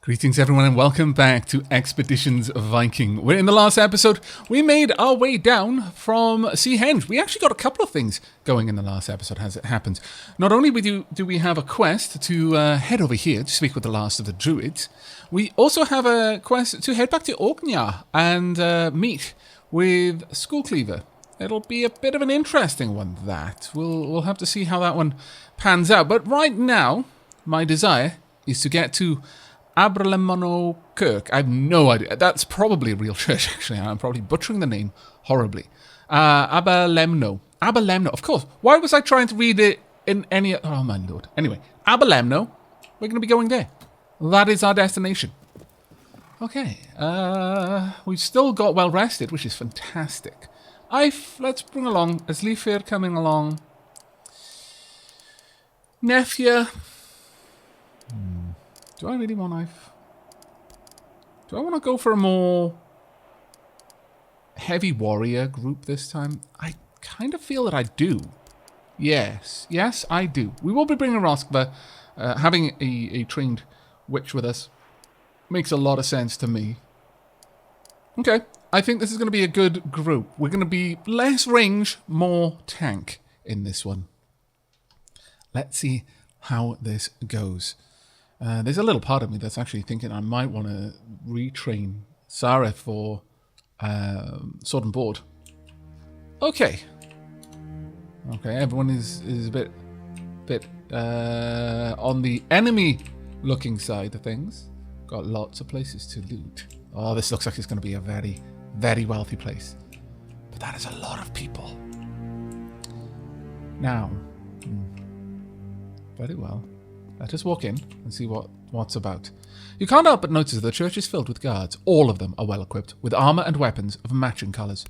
Greetings everyone and welcome back to Expeditions Viking. Where in the last episode, we made our way down from Seahenge. We actually got a couple of things going in the last episode as it happens. Not only do we have a quest to head over here to speak with the last of the Druids, we also have a quest to head back to Orkney and meet with Skullcleaver. It'll be a bit of an interesting one, that. We'll have to see how that one pans out. But right now, my desire is to get to Aberlemno Kirk. I have no idea. That's probably a real church, actually. I'm probably butchering the name horribly. Aberlemno. Aberlemno, of course. Why was I trying to read it in any... Oh, my lord. Anyway, Aberlemno. We're going to be going there. That is our destination. Okay. We've still got well rested, which is fantastic. Let's bring along... Is Leifir coming along? Nephew... Do I really want knife? Do I want to go for a more heavy warrior group this time? I kind of feel that I do. Yes, I do. We will be bringing Roskva. Having a trained witch with us makes a lot of sense to me. Okay, I think this is going to be a good group. We're going to be less range, more tank in this one. Let's see how this goes. There's a little part of me that's actually thinking I might want to retrain Sarah for sword and board. Okay, everyone is a bit on the enemy looking side of things. Got lots of places to loot. Oh, this looks like it's going to be a very, very wealthy place. But that is a lot of people. Now, very well. Let us walk in and see what's about. You can't help but notice that the church is filled with guards. All of them are well equipped, with armour and weapons of matching colours.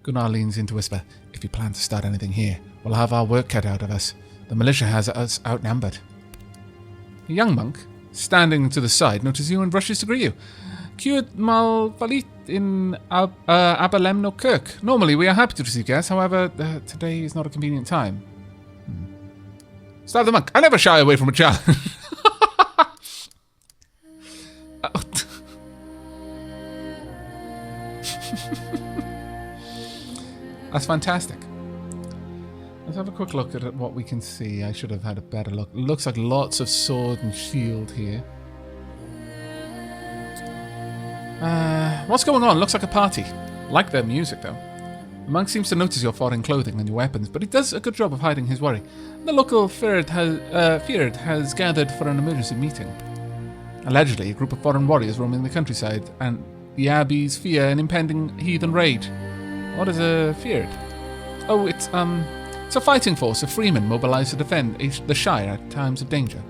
Gunnar leans in to whisper, "If you plan to start anything here, we'll have our work cut out of us. The militia has us outnumbered." A young monk, standing to the side, notices you and rushes to greet you. "Cured Malvalit in Aberlemno Kirk. Normally we are happy to receive guests, however, today is not a convenient time." Start the monk. I never shy away from a challenge. That's fantastic. Let's have a quick look at what we can see. I should have had a better look. Looks like lots of sword and shield here. What's going on? Looks like a party. Like their music, though. The monk seems to notice your foreign clothing and your weapons, but he does a good job of hiding his worry. The local Fyrd has gathered for an emergency meeting. Allegedly, a group of foreign warriors roaming the countryside, and the Abbey's fear an impending heathen raid. What is a Fyrd? Oh, it's a fighting force of freemen mobilized to defend the Shire at times of danger.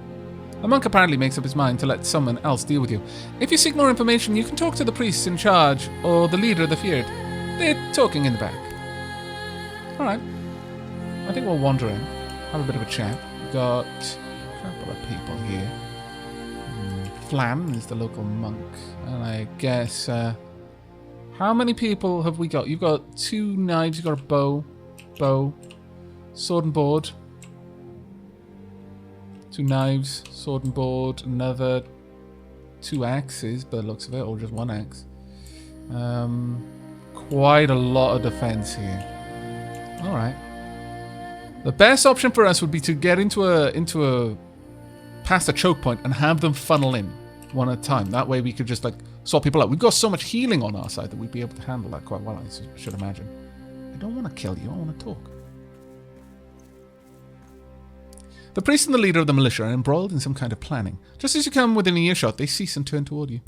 The monk apparently makes up his mind to let someone else deal with you. If you seek more information, you can talk to the priests in charge or the leader of the Fyrd. They're talking in the back. Alright. I think we'll wander in. Have a bit of a chat. We've got a couple of people here. Flan is the local monk. And I guess... how many people have we got? You've got 2 knives. You've got a bow. Sword and board. 2 knives. Sword and board. Another 2 axes, by the looks of it. Or just 1 axe. Quite a lot of defense here. Alright. The best option for us would be to get into a past a choke point and have them funnel in one at a time. That way we could just like sort people out. We've got so much healing on our side that we'd be able to handle that quite well, I should imagine. I don't want to kill you, I want to talk. The priest and the leader of the militia are embroiled in some kind of planning. Just as you come within earshot, they cease and turn toward you.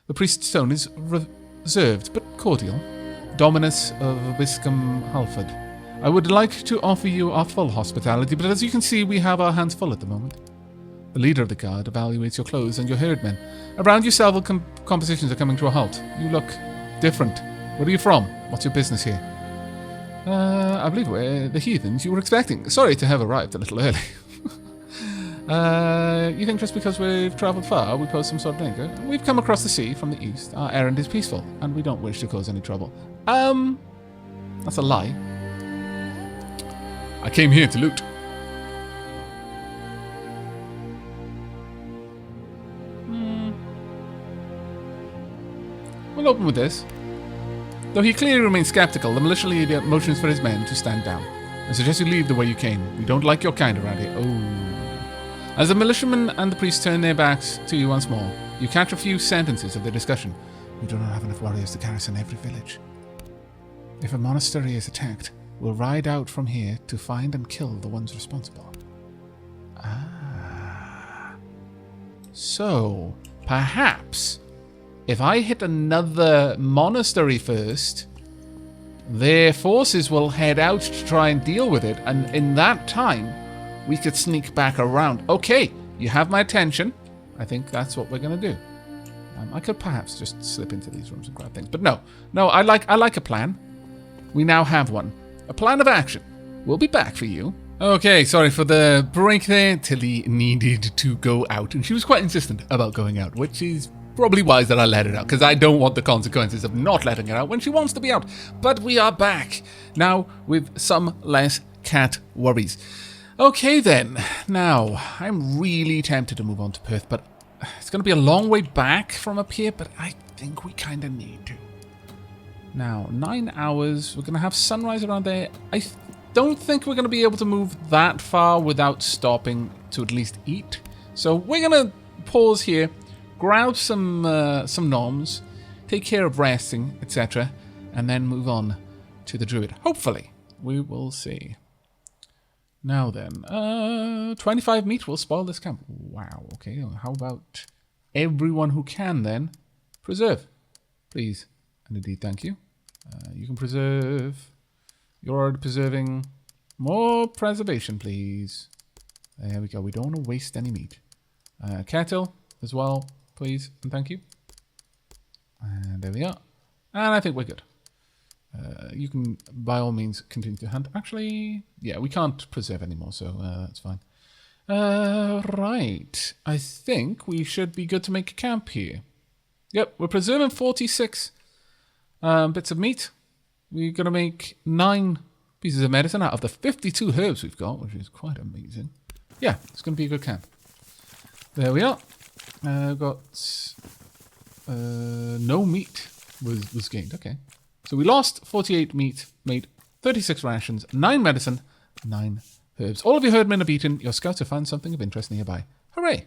The priest's tone is reserved but cordial. Dominus of Viscum Halford. I would like to offer you our full hospitality, but as you can see, we have our hands full at the moment. The leader of the guard evaluates your clothes and your herdmen. Around you, several compositions are coming to a halt. You look different. Where are you from? What's your business here? I believe we're the heathens you were expecting. Sorry to have arrived a little early. You think just because we've travelled far, we pose some sort of danger? We've come across the sea from the east. Our errand is peaceful, and we don't wish to cause any trouble. That's a lie. I came here to loot. We'll open with this. Though he clearly remains skeptical, the militia leader motions for his men to stand down. I suggest you leave the way you came. We don't like your kind around here. Oh. As the militiamen and the priests turn their backs to you once more, you catch a few sentences of their discussion. We do not have enough warriors to garrison every village. If a monastery is attacked, we'll ride out from here to find and kill the ones responsible. Ah. So, perhaps, if I hit another monastery first, their forces will head out to try and deal with it, and in that time, we could sneak back around. Okay, you have my attention. I think that's what we're going to do. I could perhaps just slip into these rooms and grab things, but no, I like a plan. We now have one. A plan of action. We'll be back for you. Okay, sorry for the break there. Tilly needed to go out, and she was quite insistent about going out, which is probably wise that I let her out, because I don't want the consequences of not letting her out when she wants to be out. But we are back now with some less cat worries. Okay then, now, I'm really tempted to move on to Perth, but it's going to be a long way back from up here, but I think we kind of need to. Now, 9 hours, we're going to have sunrise around there. I don't think we're going to be able to move that far without stopping to at least eat. So we're going to pause here, grab some noms, take care of resting, etc., and then move on to the Druid. Hopefully, we will see. Now then, 25 meat will spoil this camp. Wow, okay, how about everyone who can then preserve? Please, and indeed, thank you. You can preserve. You're already preserving. More preservation, please. There we go. We don't want to waste any meat. Kettle as well, please, and thank you. And there we are. And I think we're good. You can, by all means, continue to hunt. Actually, yeah, we can't preserve anymore, so that's fine. Right. I think we should be good to make a camp here. Yep, we're preserving 46 bits of meat. We're going to make 9 pieces of medicine out of the 52 herbs we've got, which is quite amazing. Yeah, it's going to be a good camp. There we are. Got no meat was gained. Okay. So we lost 48 meat, made 36 rations, 9 medicine, 9 herbs. All of your herdmen are beaten. Your scouts have found something of interest nearby. Hooray!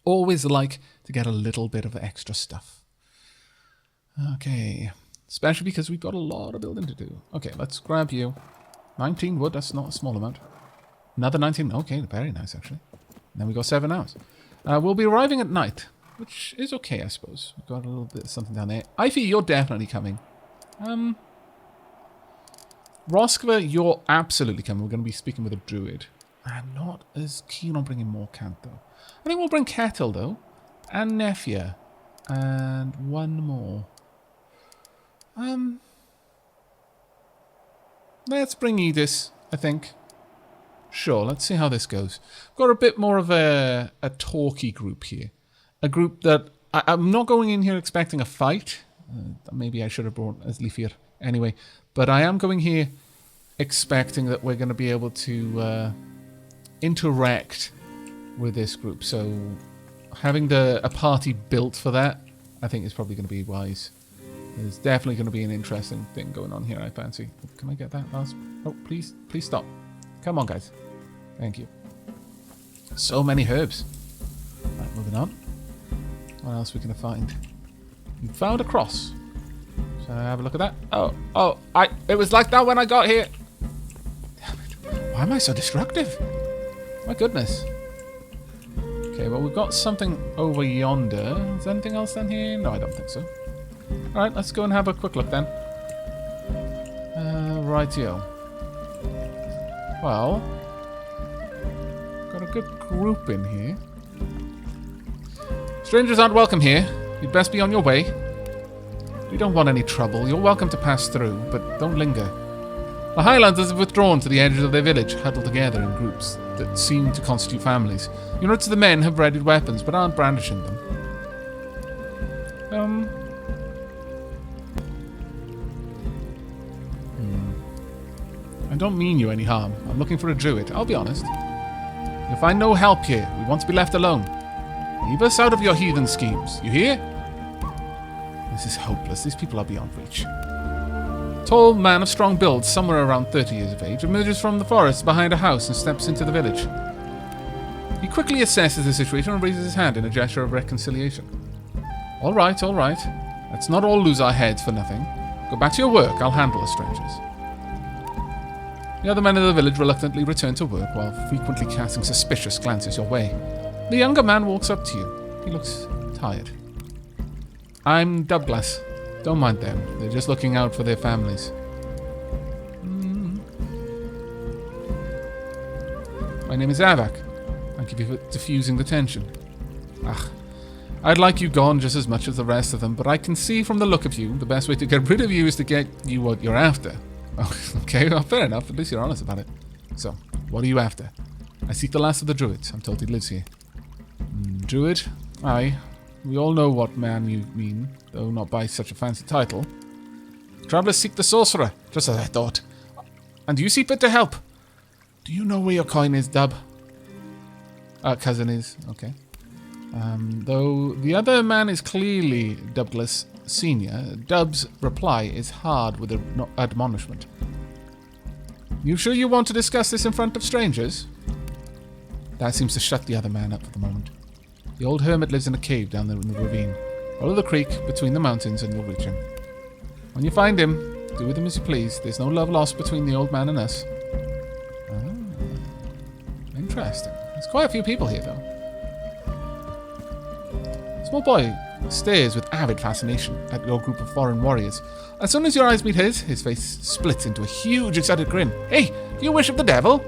Always like to get a little bit of extra stuff. Okay. Especially because we've got a lot of building to do. Okay, let's grab you. 19 wood, that's not a small amount. Another 19. Okay, very nice, actually. And then we got 7 hours. We'll be arriving at night, which is okay, I suppose. We've got a little bit of something down there. Ivy, you're definitely coming. Roskva, you're absolutely coming. We're going to be speaking with a druid. I'm not as keen on bringing more camp, though. I think we'll bring Kettle, though. And Nefia. And one more. Let's bring Edis, I think. Sure, let's see how this goes. Got a bit more of a talky group here. A group that... I'm not going in here expecting a fight. Maybe I should have brought Asleifir anyway. But I am going here expecting that we're going to be able to interact with this group. So having a party built for that, I think is probably going to be wise. There's definitely going to be an interesting thing going on here, I fancy. Can I get that last? Oh, please stop. Come on, guys. Thank you. So many herbs. Right, moving on. What else are we going to find? We found a cross. Shall I have a look at that? Oh, it was like that when I got here. Damn it. Why am I so destructive? My goodness. Okay, well, we've got something over yonder. Is there anything else down here? No, I don't think so. Alright, let's go and have a quick look then. Rightio. Well, got a good group in here. Strangers aren't welcome here. You'd best be on your way. We don't want any trouble. You're welcome to pass through, but don't linger. The Highlanders have withdrawn to the edges of their village, huddled together in groups that seem to constitute families. You notice the men have readied weapons, but aren't brandishing them. I don't mean you any harm. I'm looking for a druid, I'll be honest. You'll find no help here. We want to be left alone. Leave us out of your heathen schemes. You hear? This is hopeless. These people are beyond reach. Tall man of strong build, somewhere around 30 years of age, emerges from the forest behind a house and steps into the village. He quickly assesses the situation and raises his hand in a gesture of reconciliation. All right, all right. Let's not all lose our heads for nothing. Go back to your work. I'll handle the strangers. The other men of the village reluctantly return to work while frequently casting suspicious glances your way. The younger man walks up to you. He looks tired. I'm Douglas. Don't mind them. They're just looking out for their families. My name is Aavak. Thank you for diffusing the tension. I'd like you gone just as much as the rest of them, but I can see from the look of you, the best way to get rid of you is to get you what you're after. Oh, okay, well, fair enough. At least you're honest about it. So, what are you after? I seek the last of the Druids. I'm told he lives here. Druid? Aye. We all know what man you mean, though not by such a fancy title. Travellers seek the sorcerer, just as I thought. And you see fit to help. Do you know where your coin is, Dub? Cousin is, okay. Though the other man is clearly Douglas Senior, Dub's reply is hard with admonishment. You sure you want to discuss this in front of strangers? That seems to shut the other man up for the moment. The old hermit lives in a cave down there in the ravine. Follow the creek between the mountains and you'll reach him. When you find him, do with him as you please. There's no love lost between the old man and us. Interesting. There's quite a few people here, though. Small boy stares with avid fascination at your group of foreign warriors. As soon as your eyes meet his face splits into a huge, excited grin. Hey, do you worship the devil?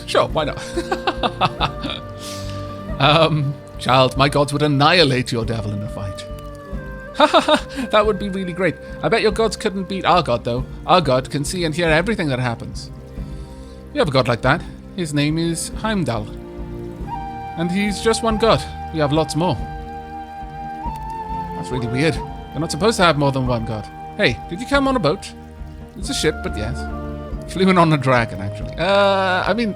Sure, why not? Child, my gods would annihilate your devil in a fight. That would be really great. I bet your gods couldn't beat our god, though. Our god can see and hear everything that happens. We have a god like that. His name is Heimdall. And he's just one god. We have lots more. That's really weird. You're not supposed to have more than one god. Hey, did you come on a boat? It's a ship, but yes. Flew in on a dragon, actually. I mean,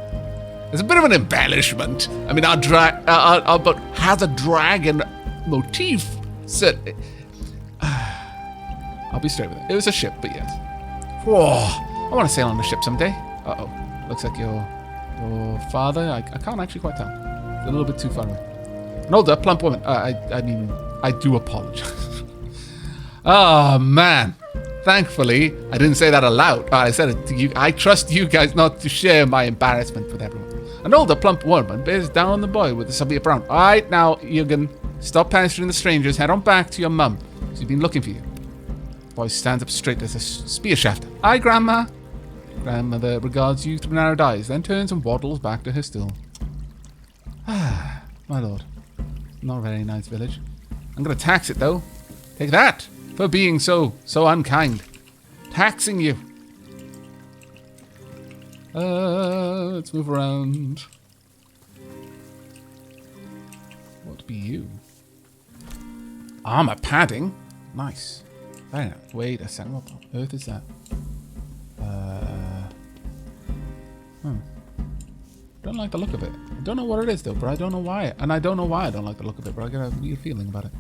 it's a bit of an embellishment. I mean, our boat has a dragon motif. So, I'll be straight with it. It was a ship, but yes. Whoa, I want to sail on a ship someday. Uh-oh. Looks like your father. I can't actually quite tell. It's a little bit too far away. An older, plump woman. I mean, I do apologize. Oh, man. Thankfully, I didn't say that aloud. I said it to you. I trust you guys not to share my embarrassment with everyone. An older, plump woman bears down on the boy with a severe frown. All right, now, Eugen, stop pestering the strangers. Head on back to your mum. She's been looking for you. The boy stands up straight as a spear shaft. Aye, Grandma. Grandmother regards you through narrowed eyes, then turns and waddles back to her stool. Ah, my lord. Not a very nice village. I'm going to tax it, though. Take that for being so unkind. Taxing you. Let's move around. What be you? Armor padding? Nice. Very nice. Wait a second. What on earth is that? Don't like the look of it. I don't know what it is though, but I don't know why. And I don't know why I don't like the look of it, but I get a weird feeling about it.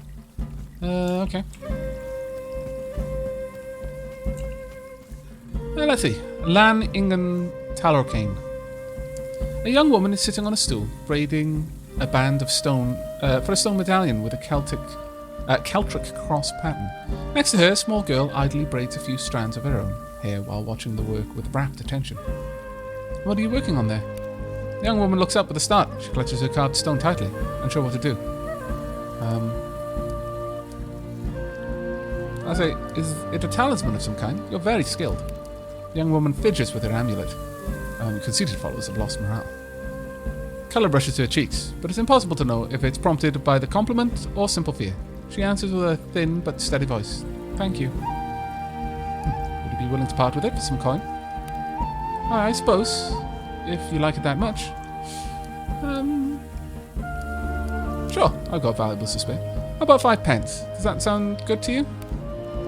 Okay. Let's see. Lan Ingen Talorkane. A young woman is sitting on a stool, braiding a band of stone for a stone medallion with a Celtic cross pattern. Next to her, a small girl idly braids a few strands of her own hair while watching the work with rapt attention. What are you working on there? The young woman looks up with a start. She clutches her carved stone tightly, unsure what to do. I say, is it a talisman of some kind? You're very skilled. The young woman fidgets with her amulet. Conceited followers have lost morale. Colour brushes her cheeks, but it's impossible to know if it's prompted by the compliment or simple fear. She answers with a thin but steady voice. Thank you. Would you be willing to part with it for some coin? I suppose, if you like it that much. Sure, I've got valuables to spare. How about 5 pence? Does that sound good to you?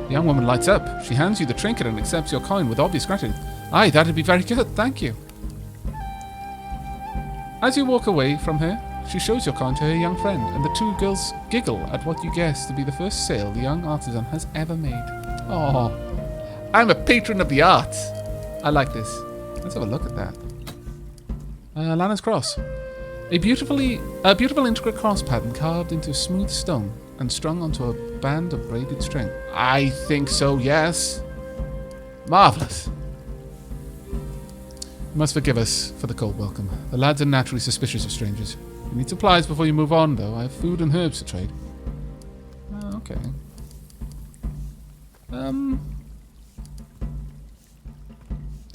The young woman lights up. She hands you the trinket and accepts your coin with obvious gratitude. Aye, that'd be very good, thank you. As you walk away from her, She shows your coin to her young friend, and the two girls giggle at what you guess to be the first sale the young artisan has ever made. Oh, I'm a patron of the arts. I like this. Let's have a look at that. Lana's cross. A beautiful intricate cross pattern carved into smooth stone and strung onto a band of braided string. I think so, yes. Marvellous. You must forgive us for the cold welcome. The lads are naturally suspicious of strangers. You need supplies before you move on, though. I have food and herbs to trade. Okay. Can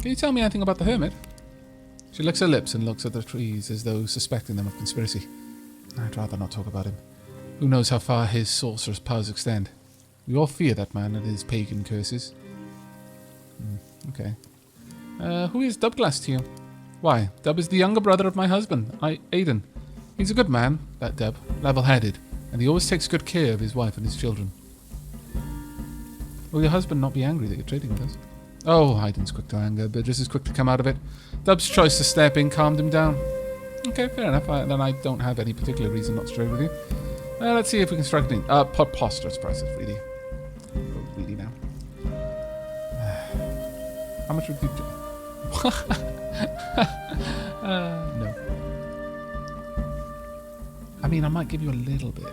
you tell me anything about the hermit? She licks her lips and looks at the trees as though suspecting them of conspiracy. I'd rather not talk about him. Who knows how far his sorcerer's powers extend? We all fear that man and his pagan curses. Okay. Who is Dubglass to you? Why, Dub is the younger brother of my husband, Aidan. He's a good man, that Dub, level-headed, and he always takes good care of his wife and his children. Will your husband not be angry that you're trading with us? Oh, Aidan's quick to anger, but just as quick to come out of it. Dub's choice to step in calmed him down. Okay, fair enough. Then I don't have any particular reason not to trade with you. Let's see if we can strike it in. Preposterous prices, really. Oh, really now. How much would you do? No. I mean, I might give you a little bit.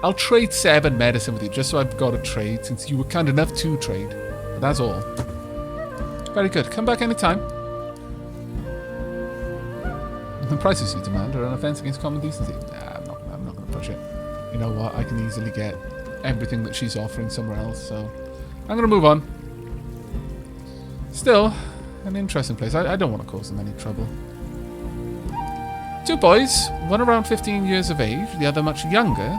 I'll trade 7 medicine with you, just so I've got a trade, since you were kind enough to trade. But that's all. Very good. Come back anytime. The prices you demand are an offence against common decency. Nah, I'm not going to push it. You know what? I can easily get everything that she's offering somewhere else, so I'm going to move on. Still, an interesting place. I don't want to cause them any trouble. 2 boys, one around 15 years of age, the other much younger,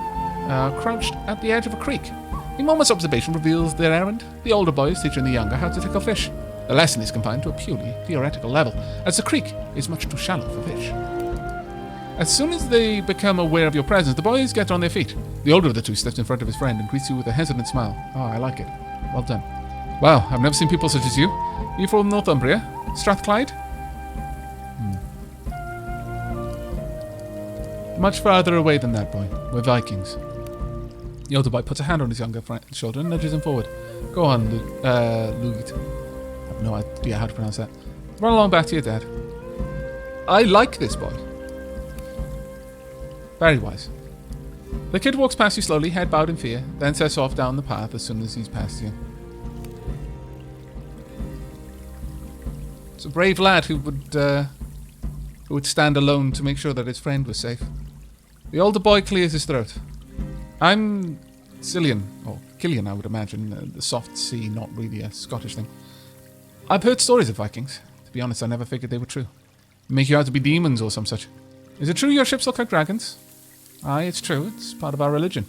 crouched at the edge of a creek. A moment's observation reveals their errand. The older boy is teaching the younger how to tickle fish. The lesson is confined to a purely theoretical level, as the creek is much too shallow for fish. As soon as they become aware of your presence, the boys get on their feet. The older of the two steps in front of his friend and greets you with a hesitant smile. Oh, I like it. Well done. Wow, I've never seen people such as you. Are you from Northumbria? Strathclyde? Much farther away than that, boy. We're Vikings. The older boy puts a hand on his younger friend's shoulder and nudges him forward. Go on, Luit. I have no idea how to pronounce that. Run along back to your dad. I like this boy. Very wise. The kid walks past you slowly, head bowed in fear, then sets off down the path as soon as he's past you. It's a brave lad who would stand alone to make sure that his friend was safe. The older boy clears his throat. I'm Cillian, or Killian, I would imagine. The soft C, not really a Scottish thing. I've heard stories of Vikings. To be honest, I never figured they were true. They make you out to be demons or some such. Is it true your ships look like dragons? Aye, it's true. It's part of our religion.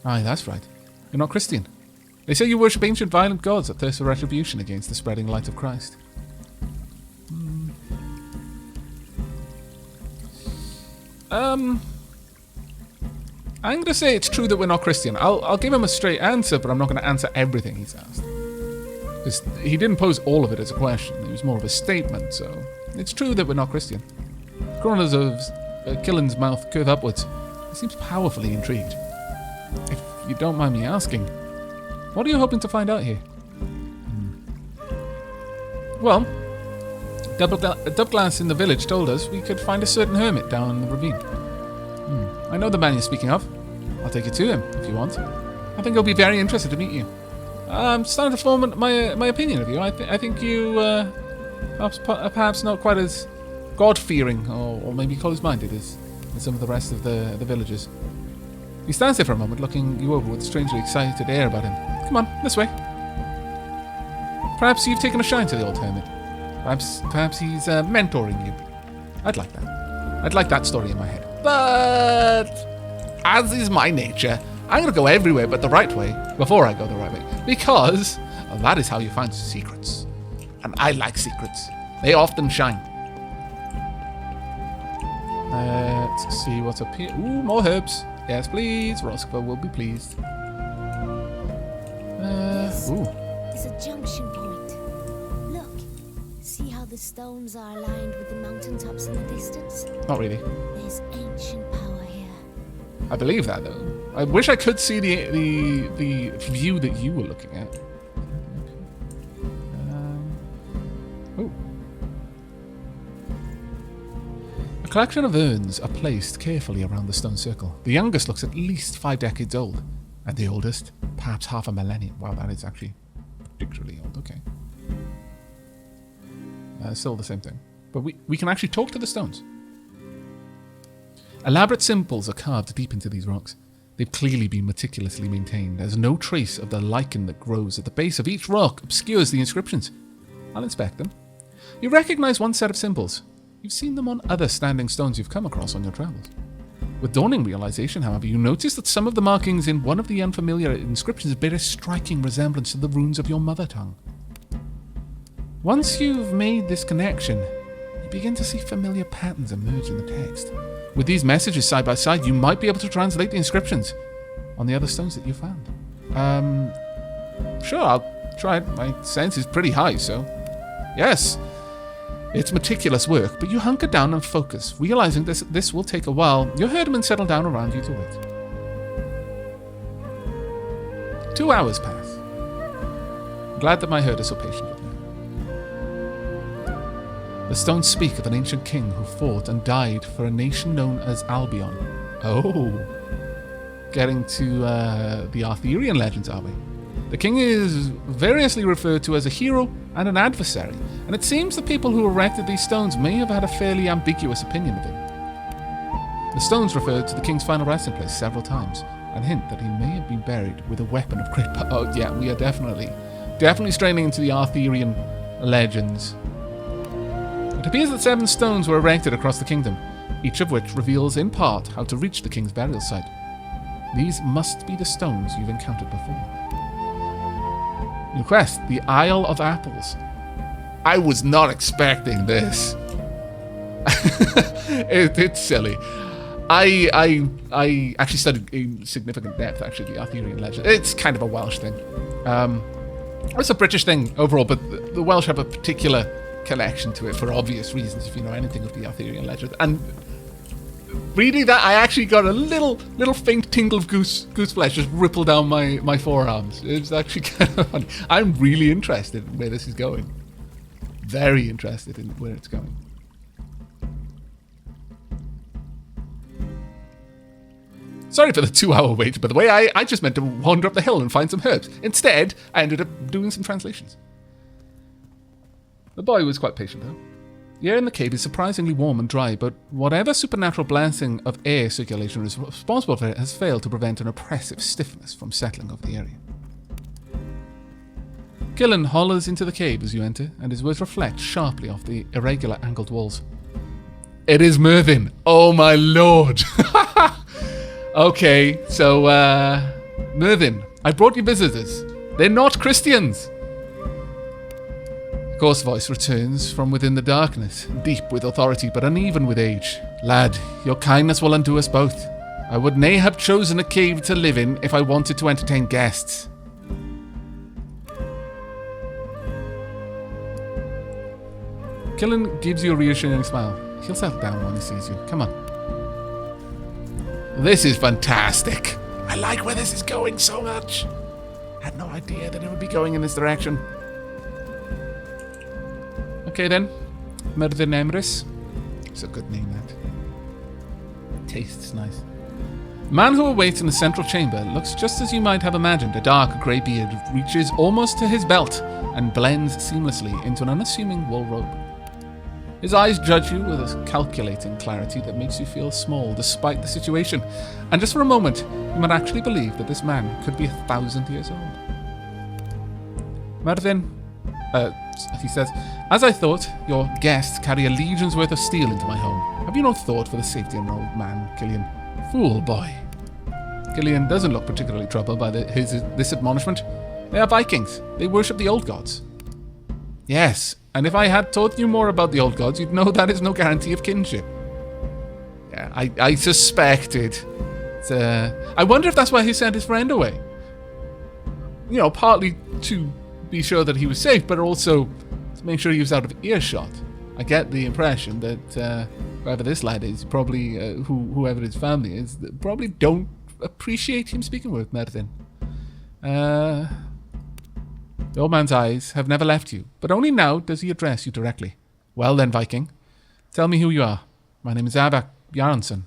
Aye, that's right. You're not Christian. They say you worship ancient violent gods that thirst for retribution against the spreading light of Christ. I'm going to say it's true that we're not Christian. I'll give him a straight answer, but I'm not going to answer everything he's asked. Because he didn't pose all of it as a question. It was more of a statement, so it's true that we're not Christian. The corners of Killen's mouth curve upwards. He seems powerfully intrigued. If you don't mind me asking, what are you hoping to find out here? Well, Dubglass in the village told us we could find a certain hermit down the ravine. I know the man you're speaking of. I'll take you to him, if you want. I think he'll be very interested to meet you. I'm starting to form my opinion of you. I think you, perhaps not quite as God-fearing, or maybe closed-minded as some of the rest of the villagers. He stands there for a moment, looking you over with a strangely excited air about him. Come on, this way. Perhaps you've taken a shine to the old hermit. Perhaps he's mentoring you. I'd like that. I'd like that story in my head. But as is my nature, I'm going to go everywhere but the right way before I go the right way. Because that is how you find secrets. And I like secrets. They often shine. Let's see what's up here. Ooh, more herbs. Yes, please. Roscoe will be pleased. This is a junction point. Look. See how the stones are aligned with the mountaintops in the distance? Not really. There's ancient power here. I believe that, though. I wish I could see the view that you were looking at. Oh. A collection of urns are placed carefully around the stone circle. The youngest looks at least 5 decades old, and the oldest, perhaps half a millennium. Wow, that is actually particularly old. Okay. Still the same thing. But we can actually talk to the stones. Elaborate symbols are carved deep into these rocks. They've clearly been meticulously maintained, as no trace of the lichen that grows at the base of each rock obscures the inscriptions. I'll inspect them. You recognize one set of symbols. You've seen them on other standing stones you've come across on your travels. With dawning realization, however, you notice that some of the markings in one of the unfamiliar inscriptions bear a striking resemblance to the runes of your mother tongue. Once you've made this connection, you begin to see familiar patterns emerge in the text. With these messages side by side, you might be able to translate the inscriptions on the other stones that you found. Sure, I'll try it. My sense is pretty high, so... Yes, it's meticulous work, but you hunker down and focus, realizing this will take a while. Your herdsmen settle down around you to wait. 2 hours pass. Glad that my herd is so patient with me. The stones speak of an ancient king who fought and died for a nation known as Albion. Oh. Getting to the Arthurian legends, are we? The king is variously referred to as a hero and an adversary, and it seems the people who erected these stones may have had a fairly ambiguous opinion of him. The stones refer to the king's final resting place several times, and hint that he may have been buried with a weapon of great power. Oh yeah, we are definitely straining into the Arthurian legends. It appears that 7 stones were erected across the kingdom, each of which reveals in part how to reach the king's burial site. These must be the stones you've encountered before. New quest, the Isle of Apples. I was not expecting this. It's silly. I actually studied in significant depth, actually, the Arthurian legend. It's kind of a Welsh thing. It's a British thing overall, but the Welsh have a particular connection to it for obvious reasons, if you know anything of the Arthurian legend. And reading that, I actually got a little faint tingle of goose flesh just ripple down my forearms. It's actually kind of funny. I'm really interested in where this is going. Very interested in where it's going. Sorry for the 2-hour wait, by the way. I just meant to wander up the hill and find some herbs. Instead, I ended up doing some translations. The boy was quite patient, though. The air in the cave is surprisingly warm and dry, but whatever supernatural blasting of air circulation is responsible for it has failed to prevent an oppressive stiffness from settling over the area. Gillen hollers into the cave as you enter, and his words reflect sharply off the irregular angled walls. It is Mervyn! Oh my lord! Okay, so, Mervyn, I brought you visitors. They're not Christians! A coarse voice returns from within the darkness, deep with authority but uneven with age. Lad, your kindness will undo us both. I would nay have chosen a cave to live in if I wanted to entertain guests. Killen gives you a reassuring smile. He'll settle down when he sees you. Come on. This is fantastic. I like where this is going so much. I had no idea that it would be going in this direction. Okay then. Mervyn Emrys. It's a good name, that. Tastes nice. The man who awaits in the central chamber looks just as you might have imagined. A dark grey beard reaches almost to his belt and blends seamlessly into an unassuming wool robe. His eyes judge you with a calculating clarity that makes you feel small despite the situation. And just for a moment, you might actually believe that this man could be 1,000 years old. Mervyn, he says, as I thought, your guests carry a legion's worth of steel into my home. Have you no thought for the safety of an old man, Killian? Fool boy. Killian doesn't look particularly troubled by this admonishment. They are Vikings. They worship the old gods. Yes, and if I had taught you more about the old gods, you'd know that is no guarantee of kinship. Yeah, I suspected. I wonder if that's why he sent his friend away. You know, partly to be sure that he was safe, but also to make sure he was out of earshot. I get the impression that whoever this lad is, probably whoever his family is, probably don't appreciate him speaking with Merlin. The old man's eyes have never left you, but only now does he address you directly. Well then, Viking, tell me who you are. My name is Aavak Bjarnason.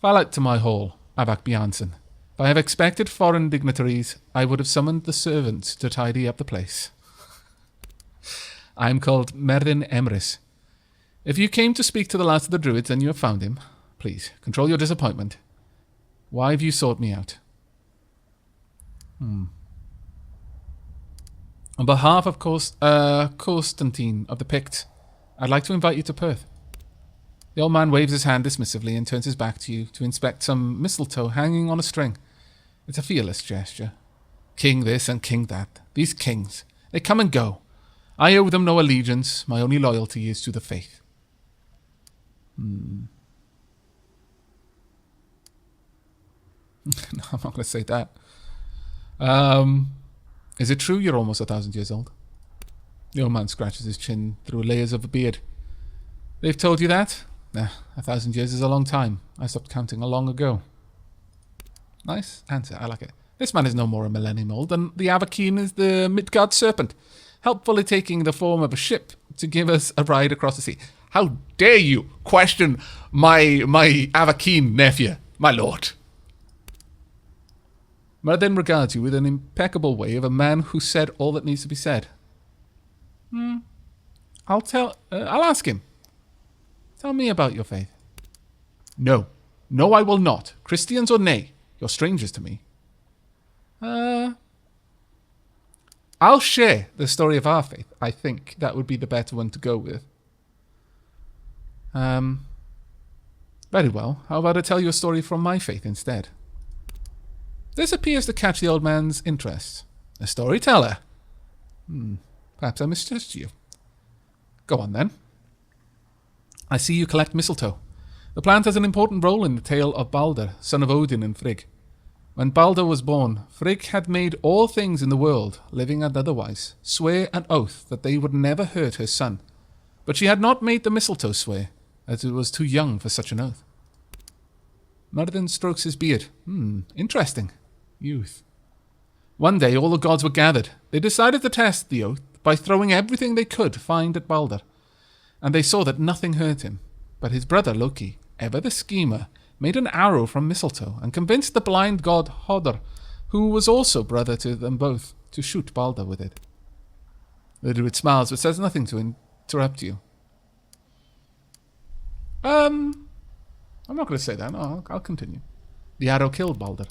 Fall out to my hall, Aavak Bjarnason. If I have expected foreign dignitaries, I would have summoned the servants to tidy up the place. I am called Merlin Emrys. If you came to speak to the last of the Druids and you have found him, please, control your disappointment. Why have you sought me out? On behalf of Constantine of the Picts, I'd like to invite you to Perth. The old man waves his hand dismissively and turns his back to you to inspect some mistletoe hanging on a string. It's a fearless gesture. King this and king that. These kings, they come and go. I owe them no allegiance. My only loyalty is to the faith. No, I'm not going to say that. Is it true you're almost 1,000 years old? The old man scratches his chin through layers of a beard. They've told you that? Nah, 1,000 years is a long time. I stopped counting long ago. Nice answer, I like it. This man is no more a millennium old than the Avakeen is the Midgard serpent, helpfully taking the form of a ship to give us a ride across the sea. How dare you question my Avakeen nephew, my lord? Merlin regards you with an impeccable way of a man who said all that needs to be said. I'll ask him. Tell me about your faith. No, I will not. Christians or nay, you're strangers to me. I'll share the story of our faith. I think that would be the better one to go with. Very well. How about I tell you a story from my faith instead? This appears to catch the old man's interest. A storyteller. Perhaps I mistrust you. Go on then. I see you collect mistletoe. The plant has an important role in the tale of Balder, son of Odin and Frigg. When Balder was born, Frigg had made all things in the world, living and otherwise, swear an oath that they would never hurt her son. But she had not made the mistletoe swear, as it was too young for such an oath. Merlin strokes his beard. Interesting. Youth. One day all the gods were gathered. They decided to test the oath by throwing everything they could find at Balder. And they saw that nothing hurt him. But his brother Loki, ever the schemer, made an arrow from mistletoe and convinced the blind god Hodder, who was also brother to them both, to shoot Balder with it. The druid smiles but says nothing to interrupt you. I'm not going to say that. No, I'll continue. The arrow killed Balder.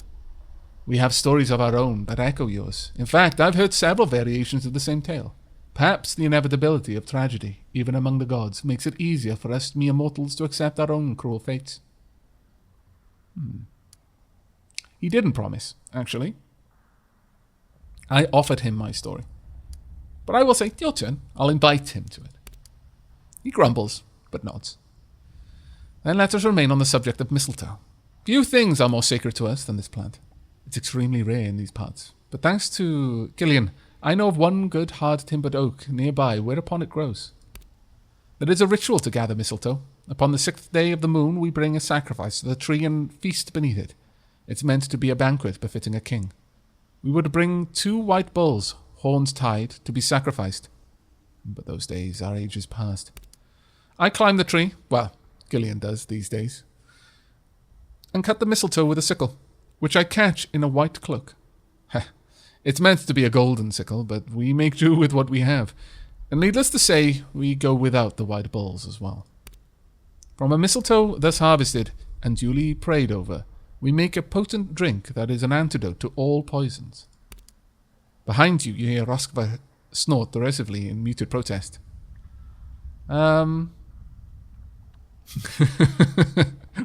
We have stories of our own that echo yours. In fact, I've heard several variations of the same tale. Perhaps the inevitability of tragedy, even among the gods, makes it easier for us mere mortals to accept our own cruel fates. He didn't promise, actually. I offered him my story. But I will say, your turn. I'll invite him to it. He grumbles, but nods. Then let us remain on the subject of mistletoe. Few things are more sacred to us than this plant. It's extremely rare in these parts. But thanks to Gillian, I know of one good hard-timbered oak nearby whereupon it grows. There is a ritual to gather mistletoe. Upon the 6th day of the moon, we bring a sacrifice to the tree and feast beneath it. It's meant to be a banquet befitting a king. We would bring 2 white bulls, horns tied, to be sacrificed. But those days are ages past. I climb the tree, well, Gillian does these days, and cut the mistletoe with a sickle, which I catch in a white cloak. It's meant to be a golden sickle, but we make do with what we have. And needless to say, we go without the white bulls as well. From a mistletoe thus harvested and duly prayed over, we make a potent drink that is an antidote to all poisons. Behind you, you hear Roskva snort derisively in muted protest.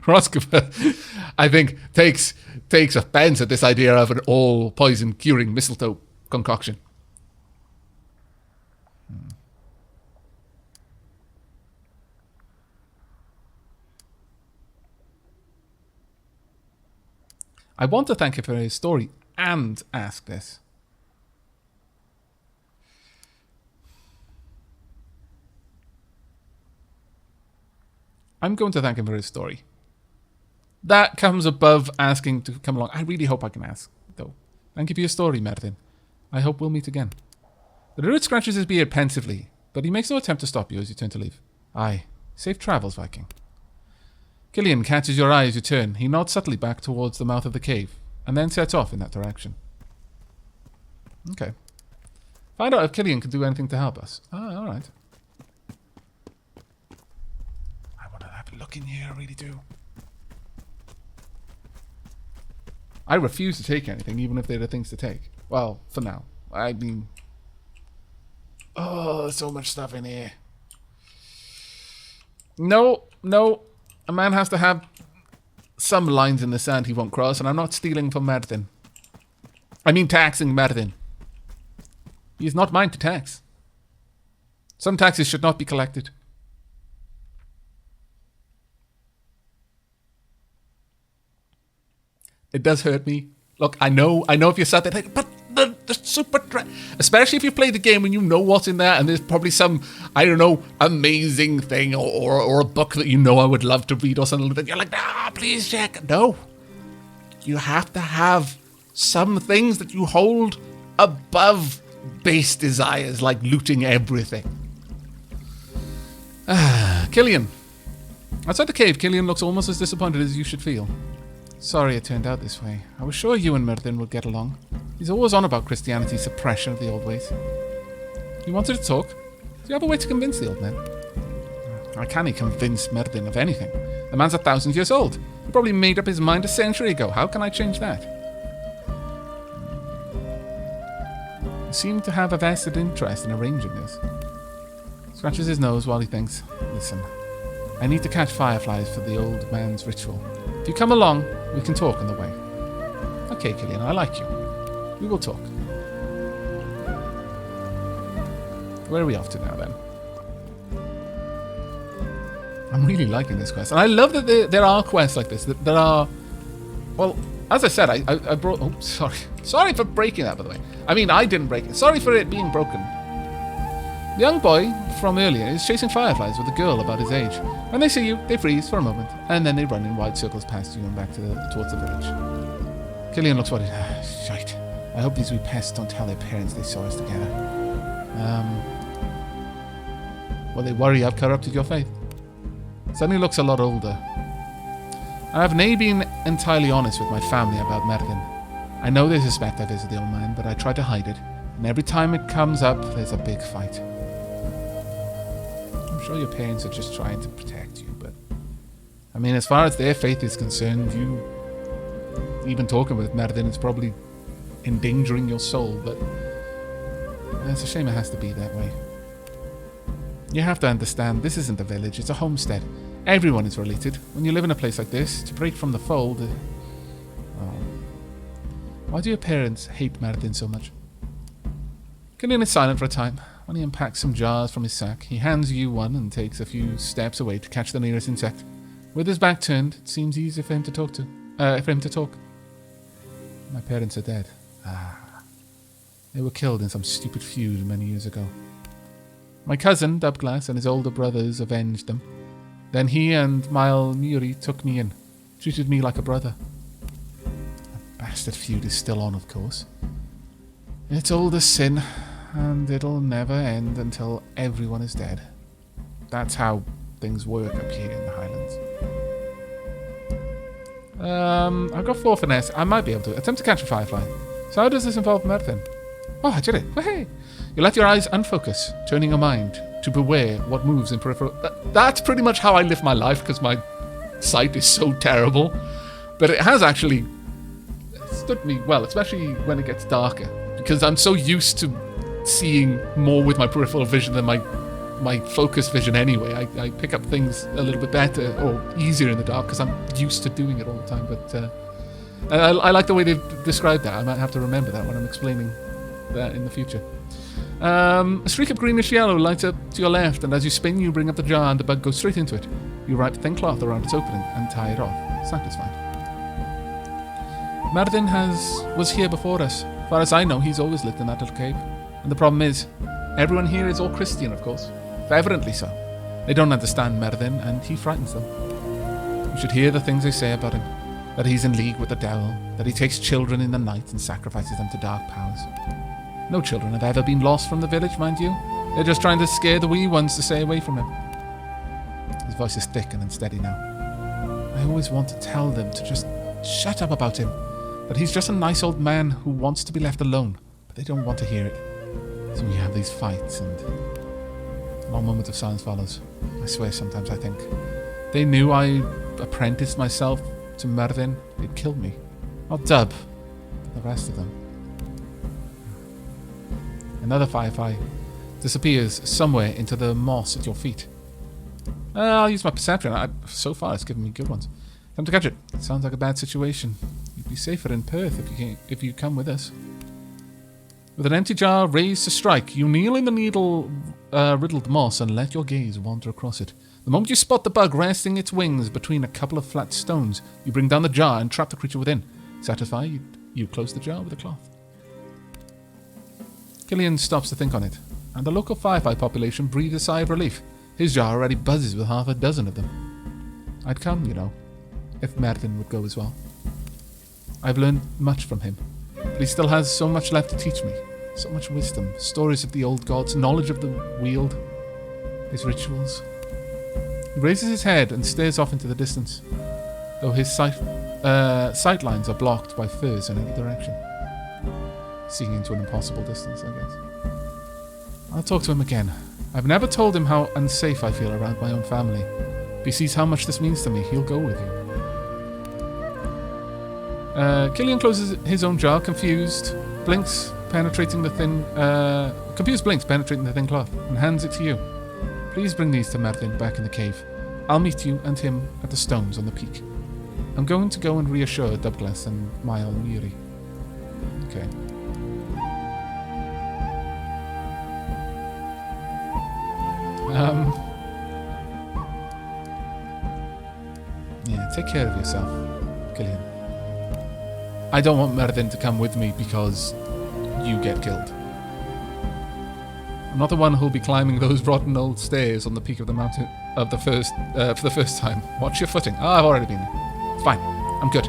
Roskva, I think, takes offense at this idea of an all-poison curing mistletoe concoction. I want to thank him for his story and ask this. I'm going to thank him for his story. That comes above asking to come along. I really hope I can ask, though. Thank you for your story, Merlin. I hope we'll meet again. The Druid scratches his beard pensively, but he makes no attempt to stop you as you turn to leave. Aye. Safe travels, Viking. Killian catches your eye as you turn. He nods subtly back towards the mouth of the cave, and then sets off in that direction. Okay. Find out if Killian can do anything to help us. Ah, alright. I want to have a look in here, I really do. I refuse to take anything, even if there are things to take. Well, for now. I mean... Oh, there's so much stuff in here. No. A man has to have some lines in the sand he won't cross, and I'm not stealing from Merlin. I mean taxing Merlin. He is not mine to tax. Some taxes should not be collected. It does hurt me. Look, I know if you're sat there, but the super... Especially if you play the game and you know what's in there, and there's probably some, I don't know, amazing thing, or a book that you know I would love to read or something like that. You're like, please check. No. You have to have some things that you hold above base desires, like looting everything. Killian. Outside the cave, Killian looks almost as disappointed as you should feel. Sorry it turned out this way. I was sure you and Merlin would get along. He's always on about Christianity's suppression of the old ways. You wanted to talk? Do you have a way to convince the old man? I can't convince Merlin of anything. The man's 1,000 years old. He probably made up his mind a century ago. How can I change that? You seem to have a vested interest in arranging this. Scratches his nose while he thinks, listen, I need to catch fireflies for the old man's ritual. If you come along, we can talk on the way. Okay, Killian, I like you. We will talk. Where are we off to now, then? I'm really liking this quest. And I love that there are quests like this. That are... Well, as I said, I brought... Oh, sorry. Sorry for breaking that, by the way. I mean, I didn't break it. Sorry for it being broken. The young boy from earlier is chasing fireflies with a girl about his age. When they see you, they freeze for a moment, and then they run in wide circles past you and back towards the village. Killian looks worried. Shite. I hope these wee pests don't tell their parents they saw us together. Well, they worry I've corrupted your faith. Suddenly looks a lot older. I have nae been entirely honest with my family about Merlin. I know they suspect I visit the old man, but I try to hide it, and every time it comes up, there's a big fight. I'm sure your parents are just trying to protect you, but... I mean, as far as their faith is concerned, you... Even talking with Merlin is probably endangering your soul, but... It's a shame it has to be that way. You have to understand, this isn't a village, it's a homestead. Everyone is related. When you live in a place like this, to break from the fold... Why do your parents hate Merlin so much? Killian is silent for a time. When he unpacks some jars from his sack, he hands you one and takes a few steps away to catch the nearest insect. With his back turned, it seems easier for him to talk. My parents are dead. They were killed in some stupid feud many years ago. My cousin, Dubglass, and his older brothers avenged them. Then he and Mile Muri took me in, treated me like a brother. The bastard feud is still on, of course. It's old as sin, and it'll never end until everyone is dead. That's how things work up here in the Highlands. I've got 4 finesse. I might be able to attempt to catch a firefly. So how does this involve Merlin? Oh, I did it. Hey! You let your eyes unfocus, turning your mind to beware what moves in peripheral... That's pretty much how I live my life, because my sight is so terrible. But it has actually stood me well, especially when it gets darker. Because I'm so used to seeing more with my peripheral vision than my focus vision anyway. I pick up things a little bit better or easier in the dark because I'm used to doing it all the time. But I like the way they've described that. I might have to remember that when I'm explaining that in the future. A streak of greenish yellow lights up to your left, and as you spin, you bring up the jar and the bug goes straight into it. You wrap thin cloth around its opening and tie it off, satisfied. Merlin was here before us. As far as I know, he's always lived in that little cave. And the problem is, everyone here is all Christian, of course. Evidently so. They don't understand Merlin, and he frightens them. You should hear the things they say about him. That he's in league with the devil, that he takes children in the night and sacrifices them to dark powers. No children have ever been lost from the village, mind you. They're just trying to scare the wee ones to stay away from him. His voice is thick and unsteady now. I always want to tell them to just shut up about him. That he's just a nice old man who wants to be left alone. But they don't want to hear it. So we have these fights and... A long moment of silence follows. I swear sometimes I think. They knew I apprenticed myself to Merlin. They'd kill me. Not Dub, but the rest of them. Another firefly disappears somewhere into the moss at your feet. I'll use my perception. So far, it's given me good ones. Time to catch it. Sounds like a bad situation. You'd be safer in Perth if you come with us. With an empty jar raised to strike, you kneel in the needle-riddled moss and let your gaze wander across it. The moment you spot the bug resting its wings between a couple of flat stones, you bring down the jar and trap the creature within. Satisfied, you close the jar with a cloth. Killian stops to think on it, and the local firefly population breathes a sigh of relief. His jar already buzzes with half a dozen of them. I'd come, you know, if Merlin would go as well. I've learned much from him, but he still has so much left to teach me. So much wisdom, stories of the old gods, knowledge of the wield, his rituals. He raises his head and stares off into the distance, though his sight lines are blocked by firs in any direction. Seeing into an impossible distance, I guess. I'll talk to him again. I've never told him how unsafe I feel around my own family. If he sees how much this means to me, he'll go with you. Killian closes his own jar, confused blinks penetrating the thin cloth, and hands it to you. Please bring these to Merlin back in the cave. I'll meet you and him at the stones on the peak. I'm going to go and reassure Douglas and Mile and Yuri. Okay. Yeah, take care of yourself, Killian. I don't want Merlin to come with me because you get killed. I'm not the one who'll be climbing those rotten old stairs on the peak of the mountain for the first time. Watch your footing. I've already been there. It's fine. I'm good.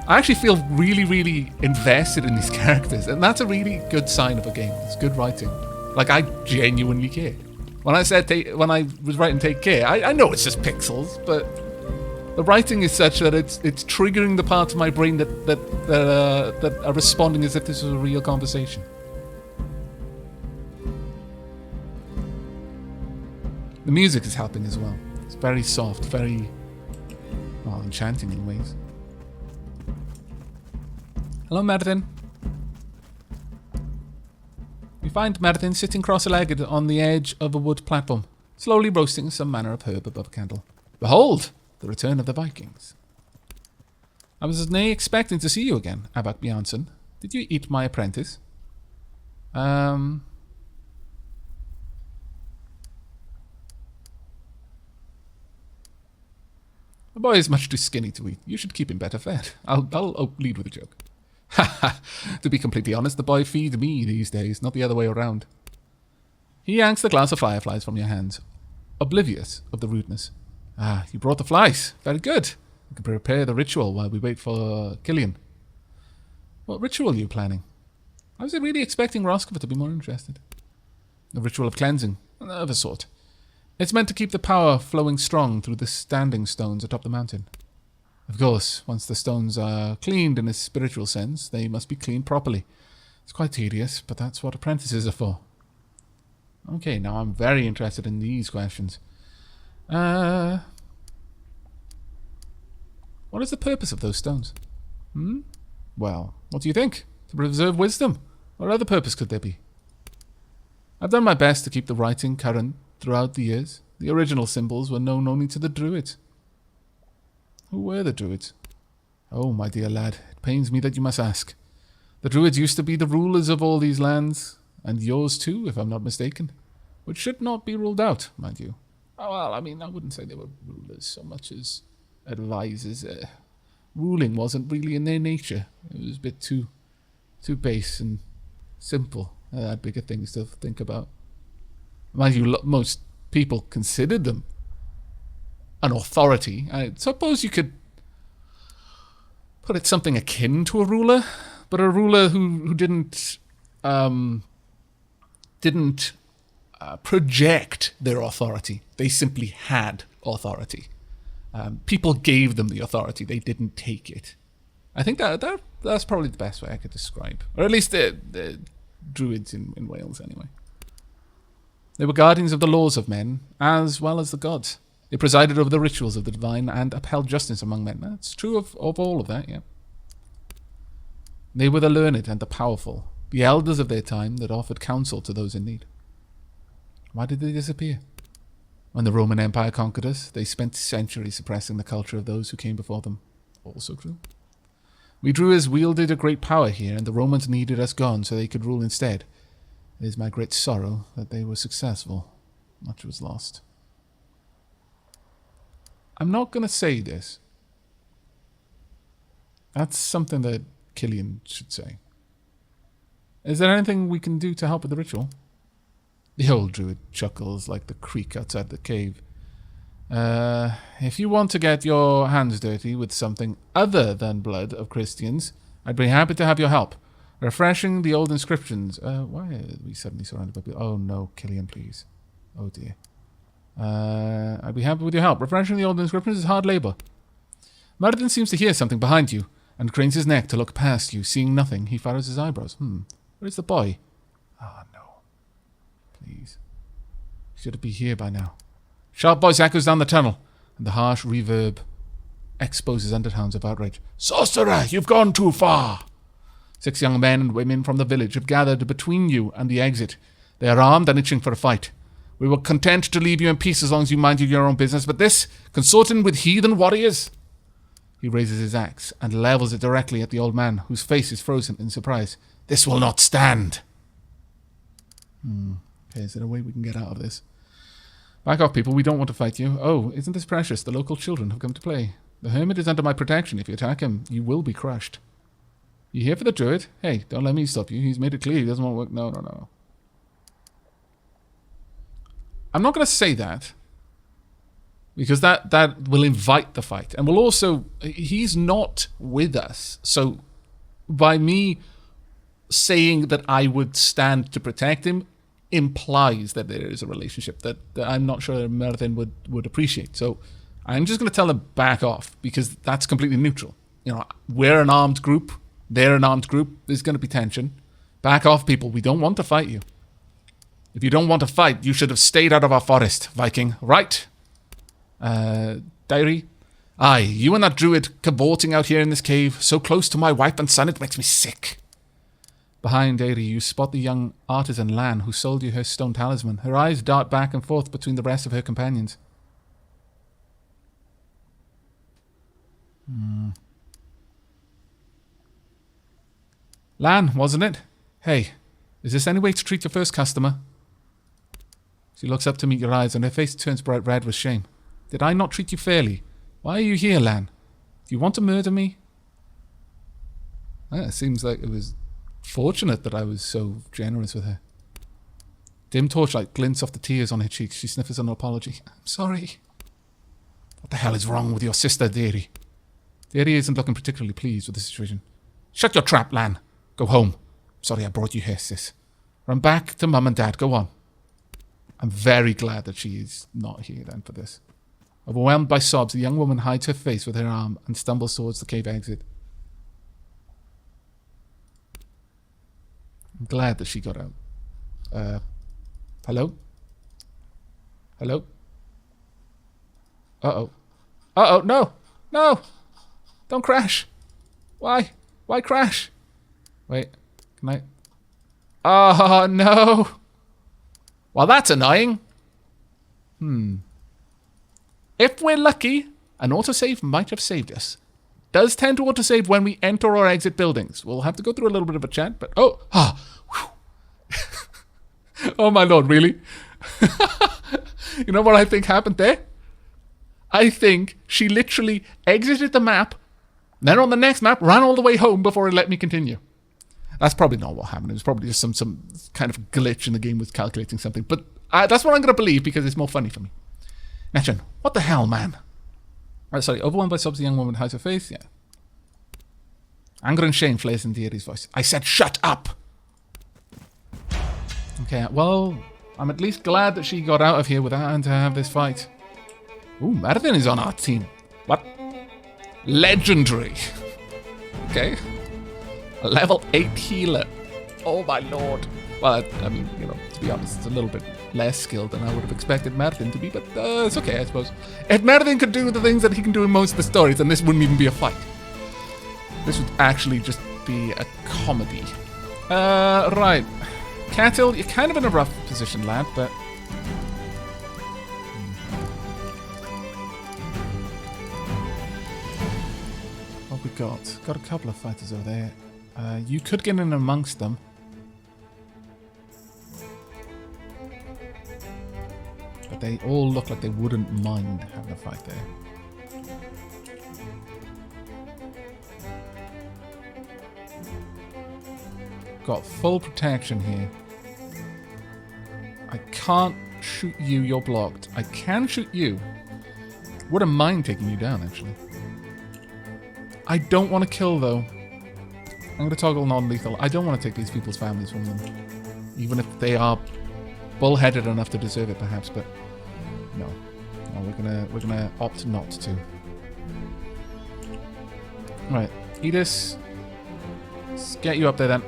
I actually feel really, really invested in these characters, and that's a really good sign of a game. It's good writing. Like, I genuinely care. When I was writing Take Care, I know it's just pixels, but the writing is such that it's triggering the parts of my brain that are responding as if this was a real conversation. The music is helping as well. It's very soft, very, well, enchanting in ways. Hello, Merlin. We find Merlin sitting cross-legged on the edge of a wood platform, slowly roasting some manner of herb above a candle. Behold, the return of the Vikings. I was nay expecting to see you again, Aavak Bjarnson. Did you eat my apprentice? The boy is much too skinny to eat. You should keep him better fed. I'll lead with a joke. To be completely honest, the boy feeds me these days, not the other way around. He yanks the glass of fireflies from your hands, oblivious of the rudeness. Ah, you brought the flies. Very good. We can prepare the ritual while we wait for Killian. What ritual are you planning? I was really expecting Roscoe to be more interested. The ritual of cleansing, of a sort. It's meant to keep the power flowing strong through the standing stones atop the mountain. Of course, once the stones are cleaned in a spiritual sense, they must be cleaned properly. It's quite tedious, but that's what apprentices are for. Okay, now I'm very interested in these questions. What is the purpose of those stones? Well, what do you think? To preserve wisdom? What other purpose could there be? I've done my best to keep the writing current throughout the years. The original symbols were known only to the Druids. Who were the Druids? Oh, my dear lad, it pains me that you must ask. The Druids used to be the rulers of all these lands, and yours too, if I'm not mistaken, which should not be ruled out, mind you. Oh, well, I mean, I wouldn't say they were rulers so much as advisors. Ruling wasn't really in their nature. It was a bit too base and simple. They had bigger things to think about. Mind you, most people considered them an authority. I suppose you could put it something akin to a ruler, but a ruler who didn't project their authority. They simply had authority. People gave them the authority. They didn't take it. I think that's probably the best way I could describe, or at least the Druids in Wales anyway. They were guardians of the laws of men as well as the gods. They presided over the rituals of the divine and upheld justice among men. That's true of all of that, yeah. They were the learned and the powerful, the elders of their time that offered counsel to those in need. Why did they disappear? When the Roman Empire conquered us, they spent centuries suppressing the culture of those who came before them. Also true. We Druids wielded a great power here, and the Romans needed us gone so they could rule instead. It is my great sorrow that they were successful. Much was lost. I'm not going to say this. That's something that Killian should say. Is there anything we can do to help with the ritual? The old druid chuckles like the creek outside the cave. If you want to get your hands dirty with something other than blood of Christians, I'd be happy to have your help. Refreshing the old inscriptions. Why are we suddenly surrounded by people? Oh no, Killian, please. Oh dear. I'd be happy with your help. Refreshing the old inscriptions is hard labor. Meriden seems to hear something behind you, and cranes his neck to look past you. Seeing nothing, he furrows his eyebrows. Where's the boy? Ah, no. Please. Should it be here by now? Sharp voice echoes down the tunnel, and the harsh reverb exposes undertones of outrage. Sorcerer, you've gone too far! 6 young men and women from the village have gathered between you and the exit. They are armed and itching for a fight. We were content to leave you in peace as long as you mind your own business, but this, consorting with heathen warriors... He raises his axe and levels it directly at the old man, whose face is frozen in surprise. This will not stand! Okay, is there a way we can get out of this? Back off, people. We don't want to fight you. Oh, isn't this precious? The local children have come to play. The hermit is under my protection. If you attack him, you will be crushed. You here for the druid? Hey, don't let me stop you. He's made it clear he doesn't want to work. No. I'm not going to say that, because that will invite the fight. And will also... He's not with us. So, by me saying that I would stand to protect him implies that there is a relationship that I'm not sure Meriden would appreciate. So I'm just going to tell them back off, because that's completely neutral. You know, we're an armed group. They're an armed group. There's going to be tension. Back off, people. We don't want to fight you. If you don't want to fight, you should have stayed out of our forest, Viking. Right? Diary? Aye, you and that druid cavorting out here in this cave, so close to my wife and son, it makes me sick. Behind Aerie, you spot the young artisan Lan who sold you her stone talisman. Her eyes dart back and forth between the rest of her companions. Lan, wasn't it? Hey, is this any way to treat your first customer? She looks up to meet your eyes, and her face turns bright red with shame. Did I not treat you fairly? Why are you here, Lan? Do you want to murder me? It seems like it was fortunate that I was so generous with her. Dim torchlight glints off the tears on her cheeks. She sniffles an apology. I'm sorry. What the hell is wrong with your sister, Deary? Deary isn't looking particularly pleased with the situation. Shut your trap, Lan. Go home. Sorry I brought you here, sis. Run back to Mum and Dad. Go on. I'm very glad that she is not here then for this. Overwhelmed by sobs, the young woman hides her face with her arm and stumbles towards the cave exit. I'm glad that she got out. Hello? Hello? Uh-oh. Uh-oh, no! No! Don't crash! Why? Why crash? Wait, can I... Oh, no! Well, that's annoying. If we're lucky, an autosave might have saved us. Does tend to autosave when we enter or exit buildings. We'll have to go through a little bit of a chat, but... Oh my lord, really? You know what I think happened there? I think she literally exited the map, then on the next map, ran all the way home before it let me continue. That's probably not what happened. It was probably just some kind of glitch in the game with calculating something. But That's what I'm going to believe because it's more funny for me. Netrin, what the hell, man? Sorry, overwhelmed by sobs, the young woman hides her face. Yeah. Anger and shame flares in Deity's voice. I said shut up! Okay, well, I'm at least glad that she got out of here without having to have this fight. Ooh, Mervyn is on our team. What? Legendary. Okay. A level 8 healer. Oh my lord. Well, I mean, you know, to be honest, it's a little bit less skilled than I would have expected Mervyn to be, but it's okay, I suppose. If Mervyn could do the things that he can do in most of the stories, then this wouldn't even be a fight. This would actually just be a comedy. Right. Cattle, you're kind of in a rough position, lad, but... What we got? Got a couple of fighters over there. You could get in amongst them. But they all look like they wouldn't mind having a fight there. Got full protection here. I can't shoot you, you're blocked. I can shoot you. Wouldn't mind taking you down, actually. I don't want to kill, though. I'm going to toggle non-lethal. I don't want to take these people's families from them. Even if they are bullheaded enough to deserve it, perhaps, but no. No, we're gonna opt not to. Right. Edis. Let's get you up there, then.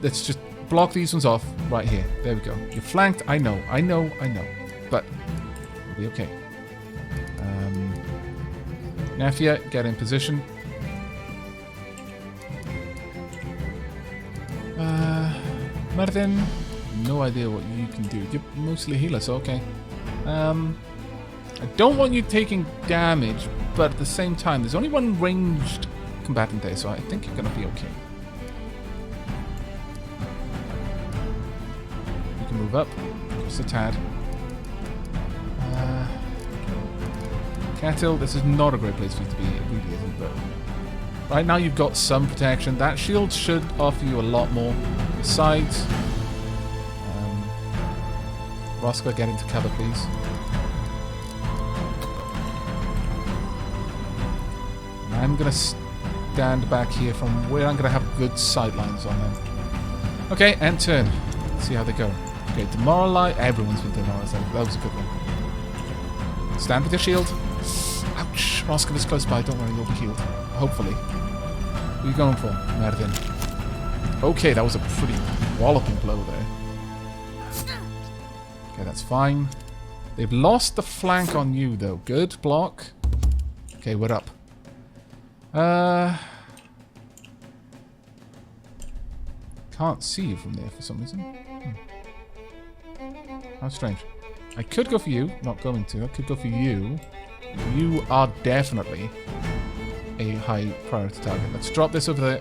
Let's just block these ones off right here. There we go. You're flanked. I know. But we'll be okay. Nafia, get in position. Mervyn, no idea what you can do. You're mostly healer, so okay. I don't want you taking damage, but at the same time, there's only one ranged combatant there, so I think you're going to be okay. You can move up, just a tad. Cattle, this is not a great place for you to be, it really isn't, but right now you've got some protection. That shield should offer you a lot more. Besides, Roscoe, get into cover, please. I'm going to stand back here from where I'm going to have good sightlines on them. Okay, end turn. Let's see how they go. Okay, demoralize. Everyone's been demoralized. That was a good one. Stand with your shield. Ouch. Roscoe is close by. Don't worry, you'll be healed. Hopefully. Who are you going for? Mervyn. Okay, that was a pretty walloping blow there. Okay, that's fine. They've lost the flank on you, though. Good block. Okay, we're up. Can't see you from there for some reason. How strange. I could go for you. Not going to. I could go for you. You are definitely a high priority target. Let's drop this over there.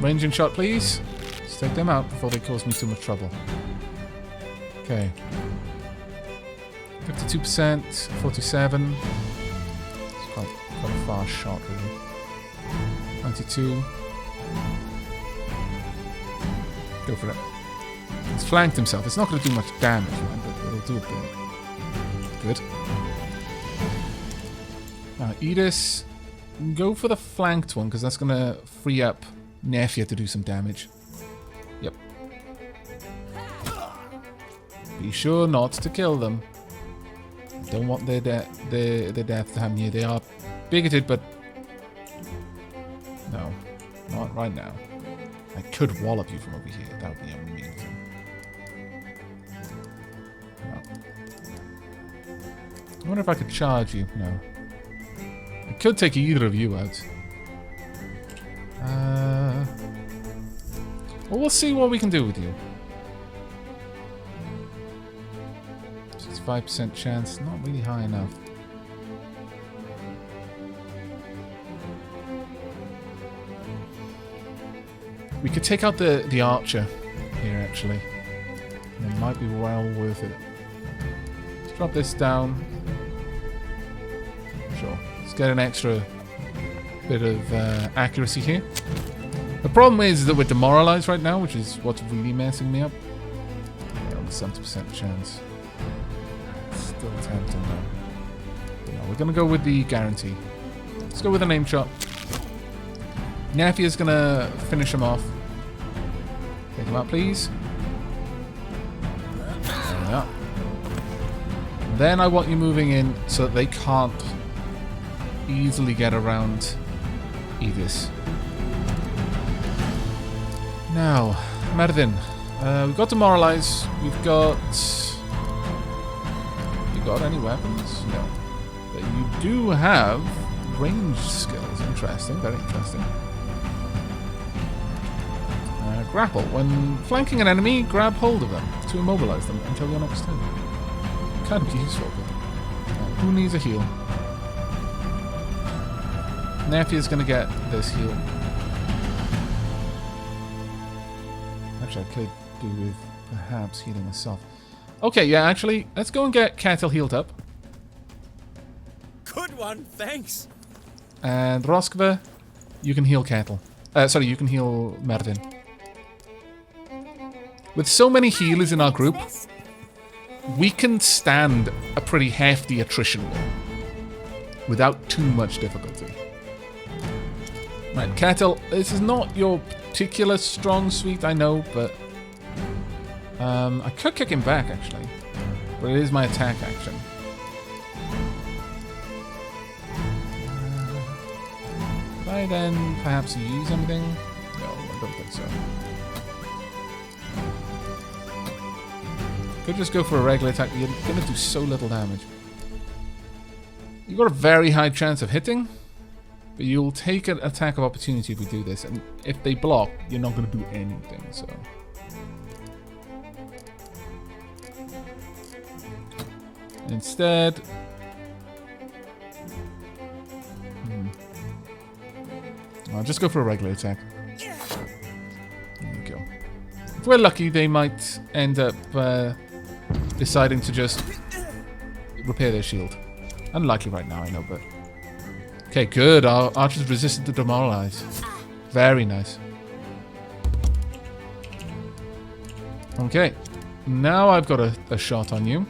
Ranging shot, please. Let's take them out before they cause me too much trouble. Okay. 52%, 47. It's quite a fast shot, really. 92. Go for it. He's flanked himself. It's not going to do much damage, man, but it'll do a bit. Good. Now, Edis, go for the flanked one, because that's going to free up Nefia to do some damage. Yep. Be sure not to kill them. Don't want their death to happen here. They are bigoted, but no, not right now. I could wallop you from over here. That would be amazing. No. I wonder if I could charge you. No. I could take either of you out. Well, we'll see what we can do with you. 65% chance. Not really high enough. We could take out the archer here, actually. And it might be well worth it. Let's drop this down. Sure. Let's get an extra bit of accuracy here. The problem is that we're demoralized right now, which is what's really messing me up. Yeah, only 70% chance. Still tempting though. No, we're gonna go with the guarantee. Let's go with a name shot. Nafia's gonna finish him off. Take him out, please. There we are. Then I want you moving in so that they can't easily get around Aegis. Now, Mervin. We've got Demoralize. We've got... You got any weapons? No. But you do have range skills. Interesting. Very interesting. Grapple. When flanking an enemy, grab hold of them to immobilize them until your next turn. Kind of useful, but who needs a heal? Nafia's gonna get this heal. Actually, I could do with perhaps healing myself. Okay, yeah, actually, let's go and get Kettle healed up. Good one, thanks. And Roskva, you can heal Kettle. Sorry, you can heal Mervin. With so many healers in our group, we can stand a pretty hefty attrition wall without too much difficulty. Right, Kettle, this is not your particular strong suite, I know, but I could kick him back actually, but it is my attack action. Could I then perhaps use anything? No, I don't think so. Could just go for a regular attack. You're going to do so little damage. You've got a very high chance of hitting, but you'll take an attack of opportunity if we do this. And if they block, you're not going to do anything. So, instead, I'll just go for a regular attack. There you go. If we're lucky, they might end up deciding to just repair their shield. Unlikely right now, I know, but... Okay, good. Our archers resisted the demoralize. Very nice. Okay. Now I've got a shot on you.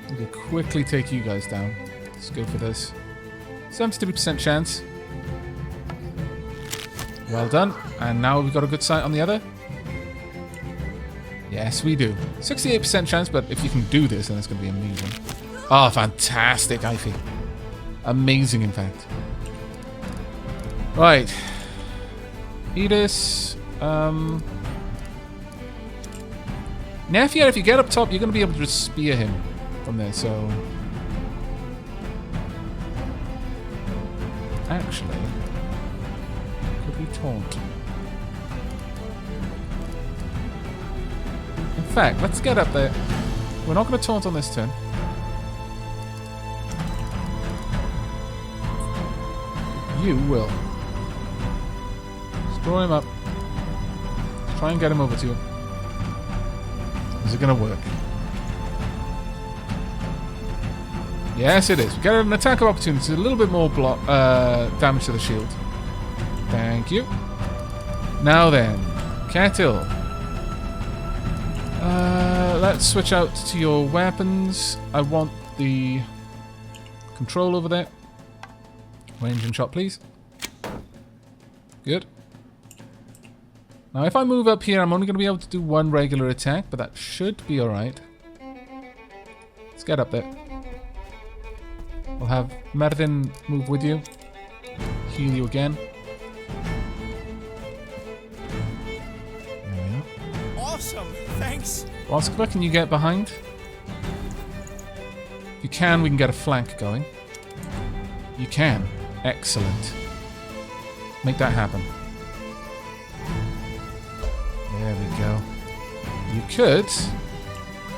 I'm going to quickly take you guys down. Let's go for this. 73% chance. Well done. And now we've got a good sight on the other. Yes, we do. 68% chance, but if you can do this, then it's going to be amazing. Oh, fantastic, Ivy. Amazing, in fact. Right. Edis. Nafia, if you get up top, you're going to be able to just spear him from there, so... Actually... Could we taunt? In fact, let's get up there. We're not going to taunt on this turn. You will. Just draw him up. Try and get him over to you. Is it going to work? Yes, it is. We get an attack of opportunity. A little bit more damage to the shield. Thank you. Now then, Kettle. Let's switch out to your weapons. I want the control over there. Range and shot, please. Good. Now, if I move up here, I'm only going to be able to do one regular attack, but that should be alright. Let's get up there. We'll have Mervin move with you. Heal you again. There we are. Awesome, thanks. Roskva, can you get behind? If you can, we can get a flank going. You can. Excellent. Make that happen. There we go. You could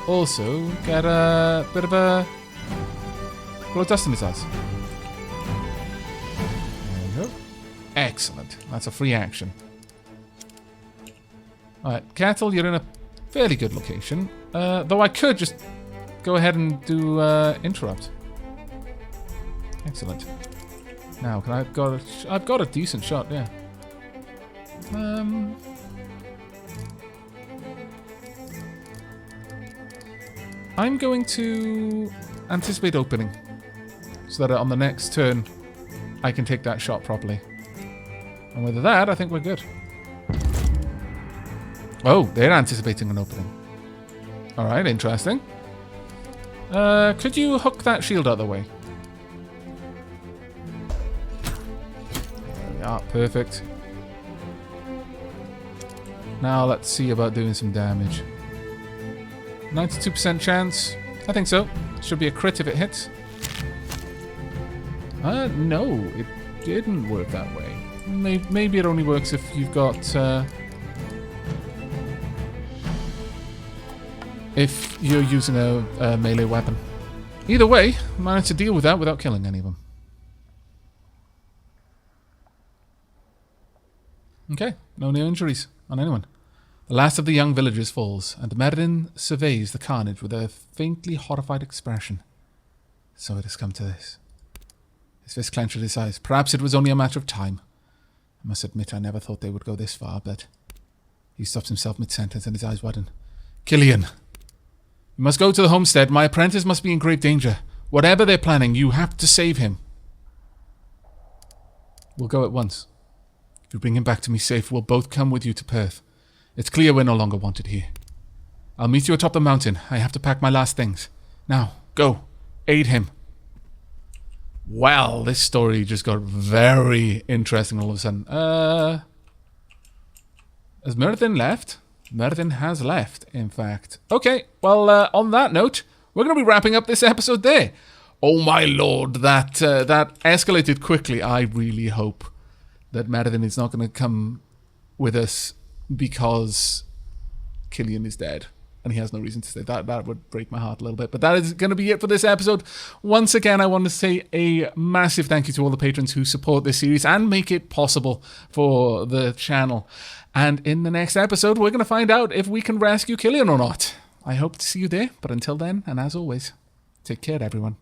also get a bit of a blow dust in his eyes. There we go. Excellent. That's a free action. Alright, Kettle, you're in a fairly good location. Though I could just go ahead and do interrupt. Excellent. Now, I've got a decent shot, yeah. I'm going to anticipate opening so that on the next turn I can take that shot properly. And with that, I think we're good. Oh, they're anticipating an opening. Alright, interesting. Could you hook that shield out of the way? There we are, perfect. Now let's see about doing some damage. 92% chance. I think so. Should be a crit if it hits. No, it didn't work that way. Maybe it only works if you've got... if you're using a melee weapon. Either way, managed to deal with that without killing any of them. Okay, no new injuries on anyone. The last of the young villagers falls, and Merlin surveys the carnage with a faintly horrified expression. So it has come to this. His fist clenched at his eyes. Perhaps it was only a matter of time. I must admit I never thought they would go this far, but... He stops himself mid-sentence and his eyes widen. Killian! You must go to the homestead. My apprentice must be in great danger. Whatever they're planning, you have to save him. We'll go at once. If you bring him back to me safe, we'll both come with you to Perth. It's clear we're no longer wanted here. I'll meet you atop the mountain. I have to pack my last things. Now, go. Aid him. Well, this story just got very interesting all of a sudden. Has Merlin left? Merlin has left, in fact. Okay, well, on that note, we're going to be wrapping up this episode there. Oh my lord, that escalated quickly. I really hope that Merlin is not going to come with us because Killian is dead and he has no reason to stay. That would break my heart a little bit. But that is going to be it for this episode. Once again, I want to say a massive thank you to all the patrons who support this series and make it possible for the channel. And in the next episode, we're going to find out if we can rescue Killian or not. I hope to see you there. But until then, and as always, take care, everyone.